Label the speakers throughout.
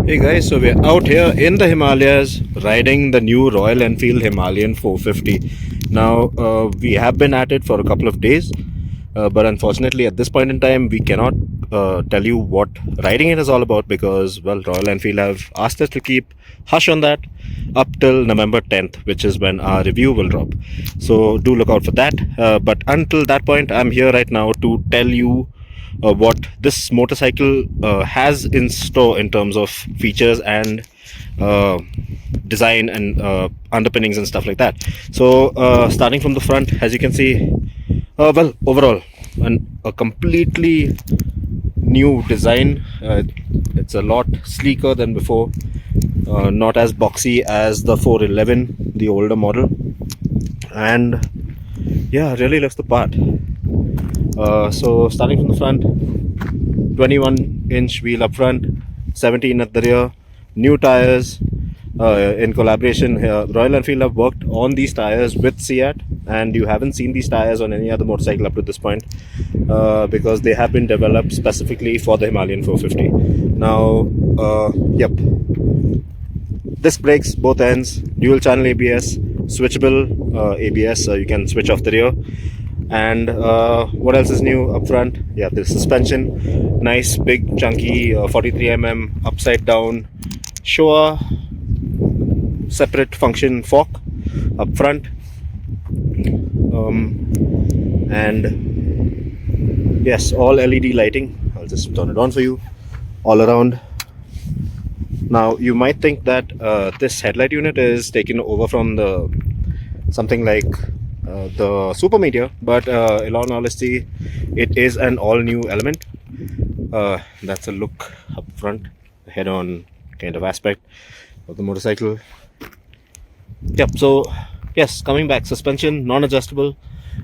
Speaker 1: Hey guys, so we're out here in the Himalayas riding the new Royal Enfield Himalayan 450. Now, we have been at it for a couple of days, but unfortunately at this point in time we cannot tell you what riding it is all about because, well, Royal Enfield have asked us to keep hush on that up till November 10th, which is when our review will drop. So do look out for that. But until that point, I'm here right now to tell you what this motorcycle has in store in terms of features and design and underpinnings and stuff like that. So starting from the front, as you can see, well, overall a completely new design. It's a lot sleeker than before, not as boxy as the 411, the older model, and yeah, really looks the part. So starting from the front, 21-inch wheel up front, 17 at the rear, new tires. In collaboration, Royal Enfield have worked on these tires with CEAT, and you haven't seen these tires on any other motorcycle up to this point because they have been developed specifically for the Himalayan 450. Now, yep, disc brakes, both ends, dual channel ABS, switchable ABS, so you can switch off the rear. And what else is new up front? Yeah, the suspension, nice big chunky 43mm upside down Showa separate function fork up front, and yes, all LED lighting. I'll just turn it on for you all around. Now you might think that this headlight unit is taken over from the something like the Super Meteor, but in all honesty, it is an all new element. That's a look up front, head-on kind of aspect of the motorcycle. Yep, so yes, coming back, suspension non-adjustable.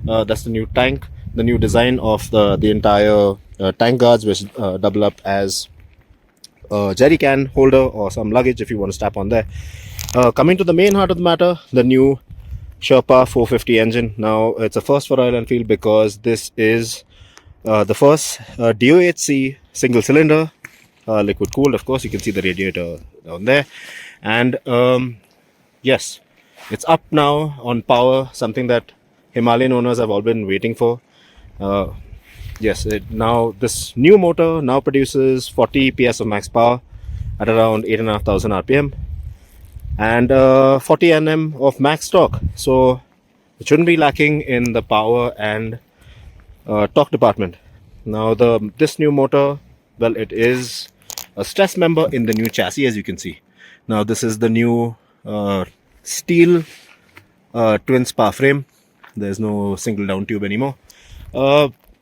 Speaker 1: That's the new tank, the new design of the entire tank guards, which double up as a jerry can holder or some luggage if you want to strap on there. Coming to the main heart of the matter, the new Sherpa 450 engine. Now it's a first for Royal Enfield because this is the first DOHC single cylinder, liquid cooled, of course. You can see the radiator down there, and yes, it's up now on power, something that Himalayan owners have all been waiting for. Yes, now this new motor now produces 40 PS of max power at around 8,500 RPM and 40 Nm of max torque. So it shouldn't be lacking in the power and torque department. Now this new motor, well, it is a stress member in the new chassis, as you can see. Now this is the new steel twin spar frame. There's no single down tube anymore.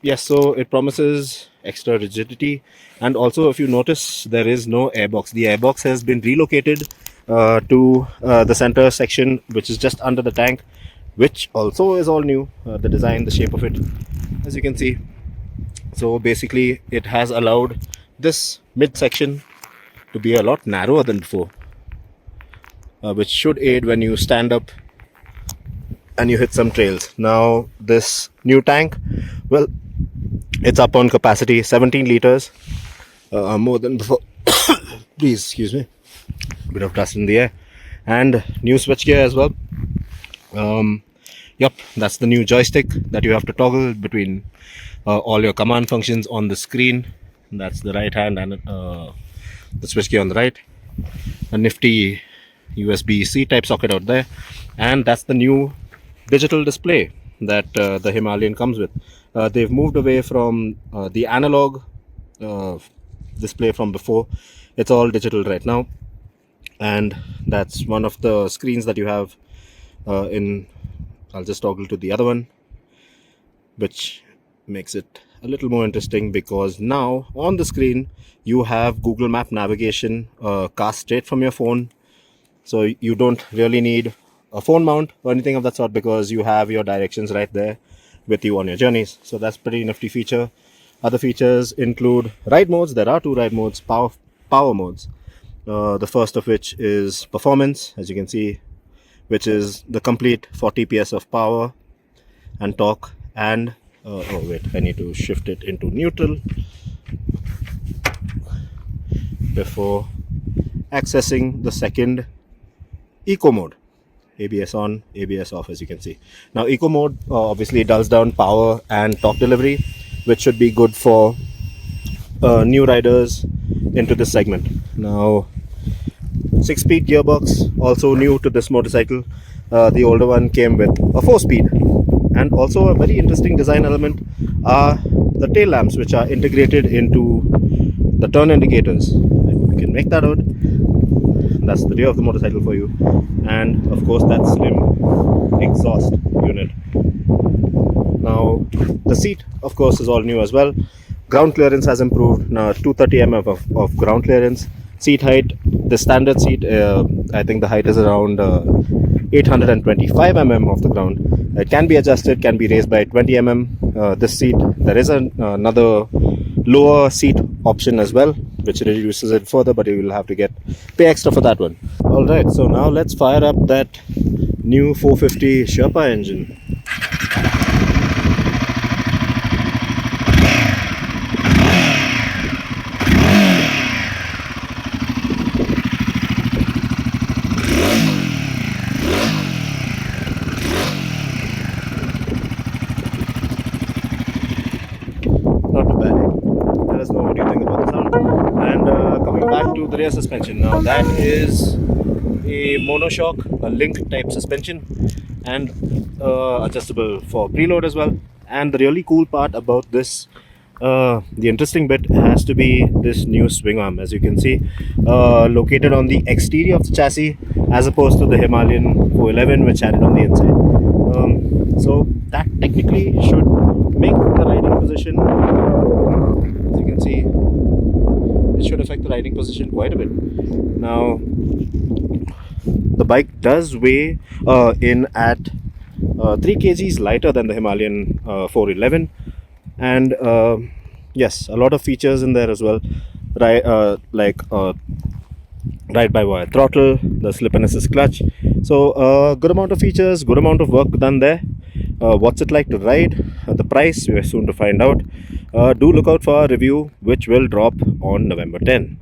Speaker 1: Yes, so it promises extra rigidity, and also if you notice, there is no airbox. The airbox has been relocated to the center section, which is just under the tank, which also is all new. The design, the shape of it, as you can see. So basically it has allowed this midsection to be a lot narrower than before, which should aid when you stand up and you hit some trails. Now this new tank, well, it's up on capacity, 17 liters, more than before. Please excuse me, a bit of dust in the air, and new switchgear as well. Yep, that's the new joystick that you have to toggle between all your command functions on the screen. That's the right hand, and the switchgear on the right. A nifty USB-C type socket out there, and that's the new digital display that the Himalayan comes with. They've moved away from the analog display from before. It's all digital right now, and that's one of the screens that you have in. I'll just toggle to the other one, which makes it a little more interesting because now on the screen you have Google Map navigation cast straight from your phone. So you don't really need a phone mount or anything of that sort because you have your directions right there with you on your journeys. So that's pretty nifty feature. Other features include ride modes. There are two ride modes, power modes. The first of which is performance, as you can see, which is the complete 40 PS of power and torque. And oh wait, I need to shift it into neutral before accessing the second eco mode. ABS on, ABS off, as you can see. Now eco mode obviously dulls down power and torque delivery, which should be good for new riders into this segment. Now 6-speed gearbox, also new to this motorcycle. The older one came with a 4-speed. And also a very interesting design element are the tail lamps, which are integrated into the turn indicators. You can make that out. That's the rear of the motorcycle for you. And of course that slim exhaust unit. Now the seat of course is all new as well. Ground clearance has improved. Now 230 mm of ground clearance. Seat height, the standard seat, I think the height is around 825 mm off the ground. It can be adjusted, can be raised by 20 mm. This seat, there is another lower seat option as well, which reduces it further, but you will have to pay extra for that one. Alright, so now let's fire up that new 450 Sherpa engine. Not too bad. Let us know what you think about the sound. And coming back to the rear suspension, now that is a monoshock, a link type suspension, and adjustable for preload as well. And the really cool part about this, the interesting bit has to be this new swing arm, as you can see, located on the exterior of the chassis, as opposed to the Himalayan 411, which had it on the inside. So that technically should make the riding position, as you can see, it should affect the riding position quite a bit. Now the bike does weigh in at 3 kgs lighter than the Himalayan 411, and yes, a lot of features in there as well, like ride by wire throttle, the slip and assist clutch. So good amount of features, good amount of work done there. What's it like to ride? The price, we are soon to find out. Do look out for our review, which will drop on November 10.